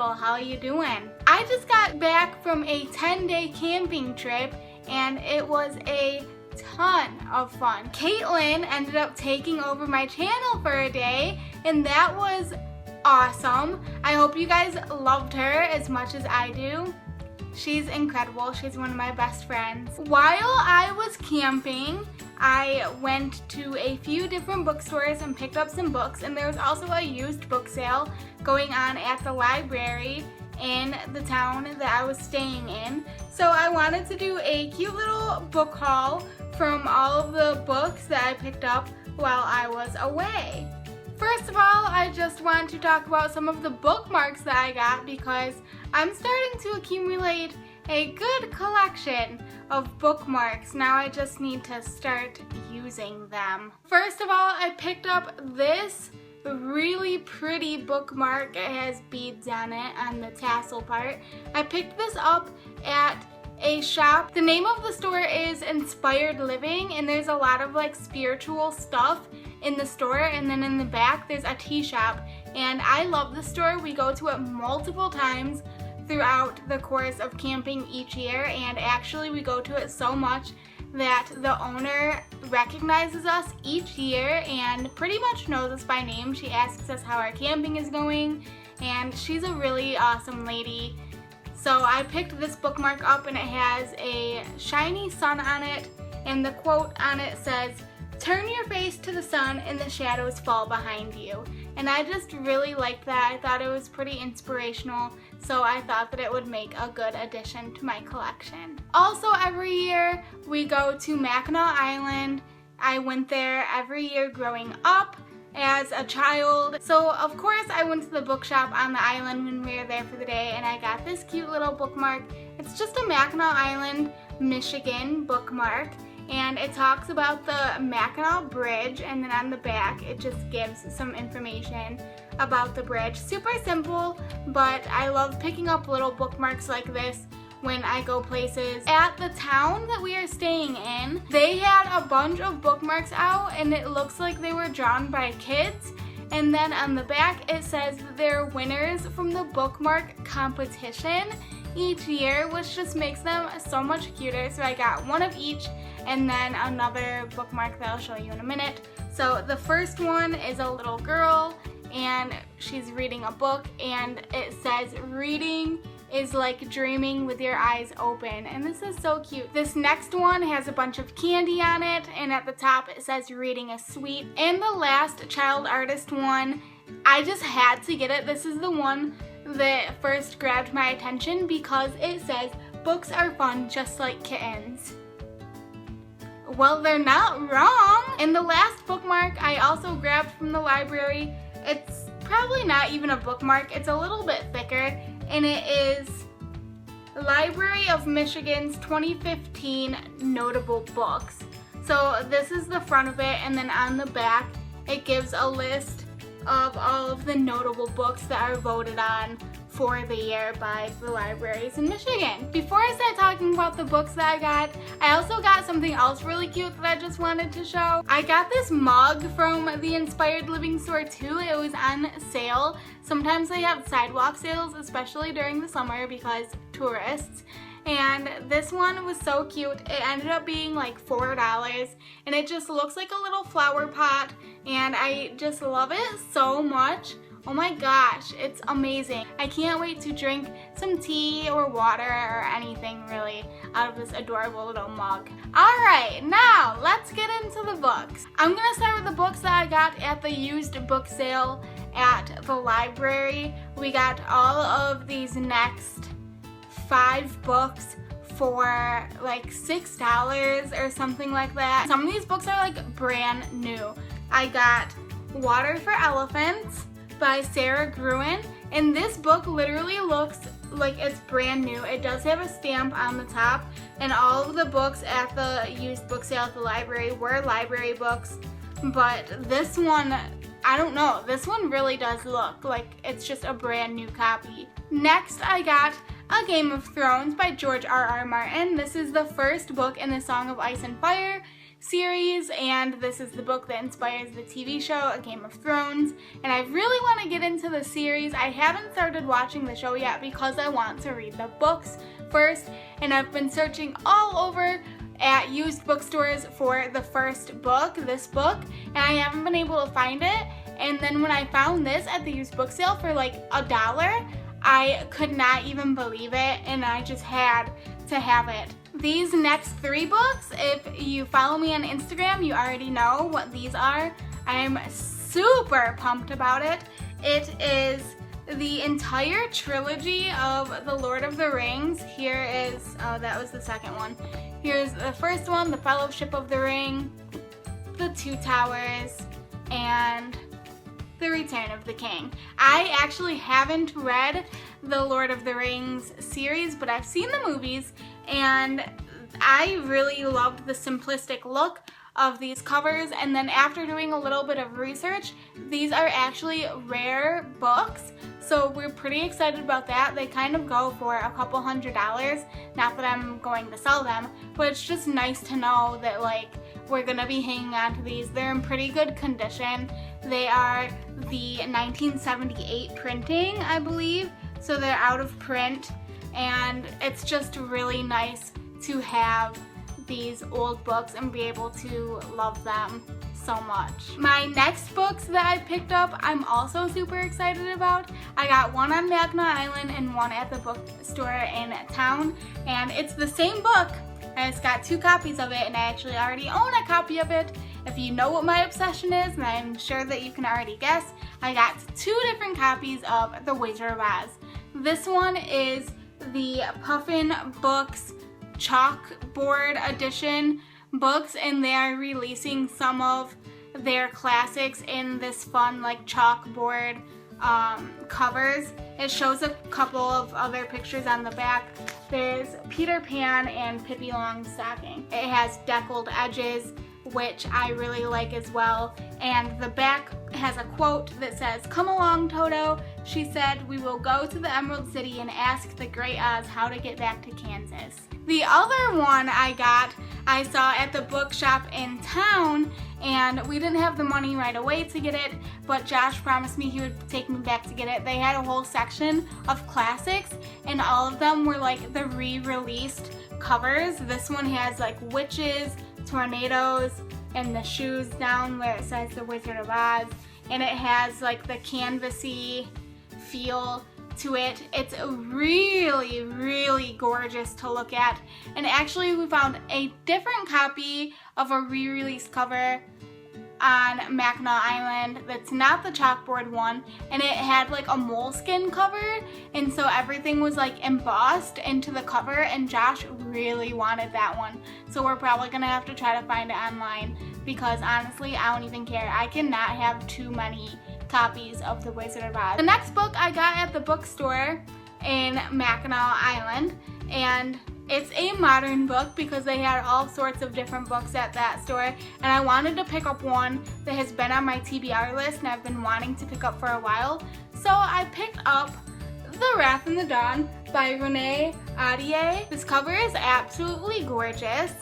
Rachel. How are you doing? I just got back from a 10-day camping trip and it was a ton of fun. Caitlin ended up taking over my channel for a day and that was awesome. I hope you guys loved her as much as I do. She's incredible. She's one of my best friends. While I was camping, I went to a few different bookstores and picked up some books, and there was also a used book sale going on at the library in the town that I was staying in. So I wanted to do a cute little book haul from all of the books that I picked up while I was away. First of all, I just want to talk about some of the bookmarks that I got because I'm starting to accumulate a good collection of bookmarks. Now I just need to start using them. First of all, I picked up this really pretty bookmark. It has beads on it on the tassel part. I picked this up at a shop. The name of the store is Inspired Living, and there's a lot of like spiritual stuff in the store, and then in the back there's a tea shop, and I love the store. We go to it multiple times throughout the course of camping each year, and actually we go to it so much that the owner recognizes us each year and pretty much knows us by name. She asks us how our camping is going, and she's a really awesome lady. So I picked this bookmark up and it has a shiny sun on it, and the quote on it says, "Turn your face to the sun and the shadows fall behind you." And I just really liked that. I thought it was pretty inspirational, so I thought that it would make a good addition to my collection. Also, every year we go to Mackinac Island. I went there every year growing up as a child. So of course I went to the bookshop on the island when we were there for the day, and I got this cute little bookmark. It's just a Mackinac Island, Michigan bookmark, and it talks about the Mackinac Bridge, and then on the back it just gives some information about the bridge. Super simple, but I love picking up little bookmarks like this when I go places. At the town that we are staying in, they had a bunch of bookmarks out, and it looks like they were drawn by kids. And then on the back it says that they're winners from the bookmark competition each year, which just makes them so much cuter. So I got one of each and then another bookmark that I'll show you in a minute. So the first one is a little girl and she's reading a book, and it says, "Reading is like dreaming with your eyes open," and this is so cute. This next one has a bunch of candy on it, and at the top it says, "Reading is sweet." And the last child artist one, I just had to get it. This is the one that first grabbed my attention because it says, "Books are fun just like kittens." Well, they're not wrong. And the last bookmark I also grabbed from the library. It's probably not even a bookmark. It's a little bit thicker, and it is Library of Michigan's 2015 Notable Books. So this is the front of it, and then on the back it gives a list of all of the notable books that are voted on for the year by the libraries in Michigan. Before I start talking about the books that I got, I also got something else really cute that I just wanted to show. I got this mug from the Inspired Living store too. It was on sale. Sometimes they have sidewalk sales, especially during the summer because tourists. And this one was so cute. It ended up being like $4, and it just looks like a little flower pot, and I just love it so much. Oh my gosh, it's amazing. I can't wait to drink some tea or water or anything really out of this adorable little mug. Alright, now let's get into the books. I'm gonna start with the books that I got at the used book sale at the library. We got all of these next 5 books for like $6 or something like that. Some of these books are like brand new. I got Water for Elephants by Sarah Gruen, and this book literally looks like it's brand new. It does have a stamp on the top, and all of the books at the used book sale at the library were library books, but this one, I don't know, this one really does look like it's just a brand new copy. Next I got A Game of Thrones by George R.R. Martin. This is the first book in the Song of Ice and Fire series, and this is the book that inspires the TV show, A Game of Thrones, and I really want to get into the series. I haven't started watching the show yet because I want to read the books first, and I've been searching all over at used bookstores for the first book, this book, and I haven't been able to find it. And then when I found this at the used book sale for like $1, I could not even believe it, and I just had to have it. These next 3 books, if you follow me on Instagram, you already know what these are. I'm super pumped about it. It is the entire trilogy of The Lord of the Rings. Here is, oh, that was the second one. Here's the first one, The Fellowship of the Ring, The Two Towers, and The Return of the King. I actually haven't read the Lord of the Rings series, but I've seen the movies, and I really loved the simplistic look of these covers. And then after doing a little bit of research, these are actually rare books, so we're pretty excited about that. They kind of go for a couple $100. Not that I'm going to sell them, but it's just nice to know that like we're gonna be hanging on to these. They're in pretty good condition. They are the 1978 printing, I believe, so they're out of print, and it's just really nice to have these old books and be able to love them so much. My next books that I picked up, I'm also super excited about. I got one on Mackinac Island and one at the bookstore in town, and it's the same book. I just got 2 copies of it, and I actually already own a copy of it. If you know what my obsession is, and I'm sure that you can already guess, I got 2 different copies of The Wizard of Oz. This one is the Puffin Books Chalkboard Edition books, and they are releasing some of their classics in this fun like chalkboard covers. It shows a couple of other pictures on the back. There's Peter Pan and Pippi Longstocking. It has deckled edges, which I really like as well, and the back has a quote that says, "Come along, Toto," she said, "we will go to the Emerald City and ask the Great Oz how to get back to Kansas." The other one I saw at the bookshop in town, and we didn't have the money right away to get it, but Josh promised me he would take me back to get it. They had a whole section of classics, and all of them were like the re-released covers. This one has like witches, tornadoes, and the shoes down where it says The Wizard of Oz, and it has like the canvasy feel to it. It's really, really gorgeous to look at. And actually we found a different copy of a re-release cover on Mackinac Island that's not the chalkboard one, and it had like a moleskin cover, and so everything was like embossed into the cover, and Josh really wanted that one, so we're probably gonna have to try to find it online, because honestly I don't even care. I cannot have too many copies of The Wizard of Oz. The next book I got at the bookstore in Mackinac Island, and it's a modern book because they had all sorts of different books at that store, and I wanted to pick up one that has been on my TBR list and I've been wanting to pick up for a while. So I picked up The Wrath in the Dawn by Renee Ahdieh. This cover is absolutely gorgeous,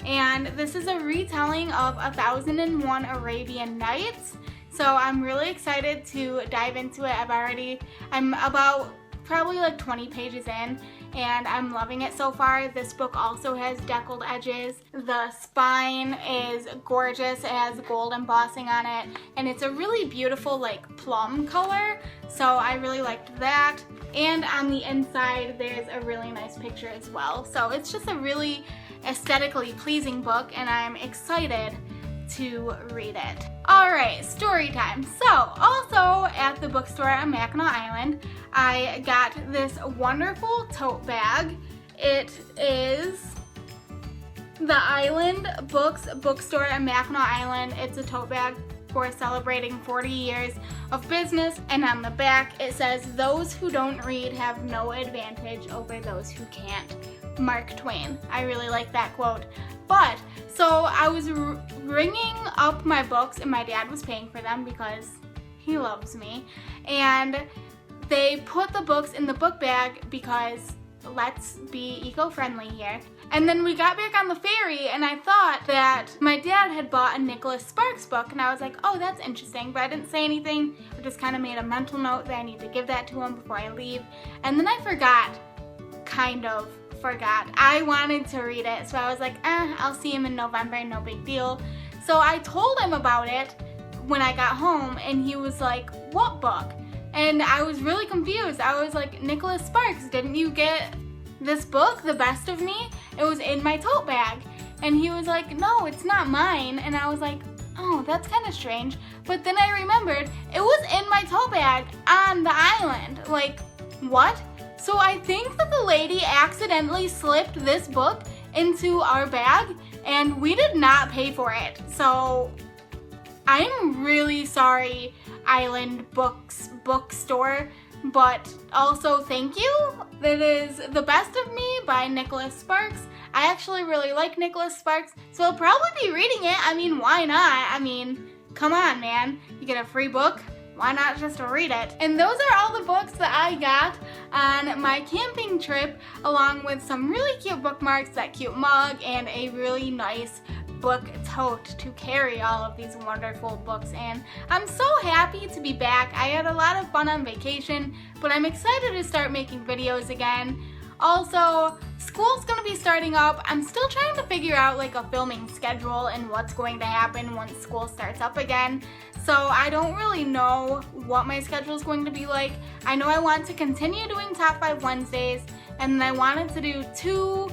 and this is a retelling of 1001 Arabian Nights. So I'm really excited to dive into it. I'm about probably like 20 pages in, and I'm loving it so far. This book also has deckled edges. The spine is gorgeous. It has gold embossing on it, and it's a really beautiful like plum color, so I really liked that. And on the inside there's a really nice picture as well. So it's just a really aesthetically pleasing book, and I'm excited to read it. Alright, story time. So, also at the bookstore on Mackinac Island, I got this wonderful tote bag. It is the Island Books bookstore at Mackinac Island. It's a tote bag for celebrating 40 years of business, and on the back it says, "Those who don't read have no advantage over those who can't." Mark Twain. I really like that quote. But, so I was ringing up my books, and my dad was paying for them because he loves me, and they put the books in the book bag because let's be eco-friendly here. And then we got back on the ferry, and I thought that my dad had bought a Nicholas Sparks book, and I was like, oh, that's interesting, but I didn't say anything. I just kind of made a mental note that I need to give that to him before I leave. And then I forgot. I wanted to read it, so I was like, I'll see him in November, no big deal. So I told him about it when I got home, and he was like, what book? And I was really confused. I was like, Nicholas Sparks, didn't you get this book, The Best of Me? It was in my tote bag. And he was like, no, it's not mine. And I was like, oh, that's kind of strange. But then I remembered it was in my tote bag on the island. Like, what? So I think that the lady accidentally slipped this book into our bag, and we did not pay for it. So I'm really sorry, Island Books bookstore, but also thank you. That is The Best of Me by Nicholas Sparks. I actually really like Nicholas Sparks, so I'll probably be reading it. I mean, why not? I mean, come on, man. You get a free book. Why not just read it? And those are all the books that I got on my camping trip, along with some really cute bookmarks, that cute mug, and a really nice book tote to carry all of these wonderful books. And I'm so happy to be back. I had a lot of fun on vacation, but I'm excited to start making videos again. Also, school's gonna be starting up. I'm still trying to figure out like a filming schedule and what's going to happen once school starts up again. So I don't really know what my schedule is going to be like. I know I want to continue doing Top 5 Wednesdays, and then I wanted to do 2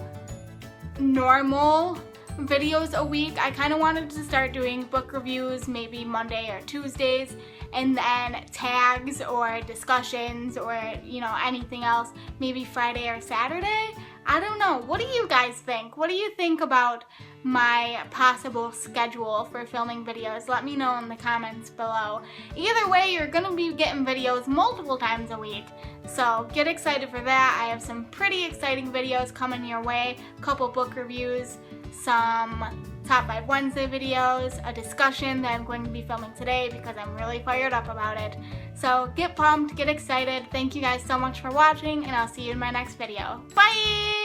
normal videos a week. I kind of wanted to start doing book reviews maybe Monday or Tuesdays, and then tags or discussions or, you know, anything else maybe Friday or Saturday. I don't know. What do you guys think? What do you think about my possible schedule for filming videos? Let me know in the comments below. Either way, you're gonna be getting videos multiple times a week, so get excited for that. I have some pretty exciting videos coming your way. A couple book reviews, some Top 5 Wednesday videos, a discussion that I'm going to be filming today because I'm really fired up about it. So get pumped, get excited. Thank you guys so much for watching, and I'll see you in my next video. Bye!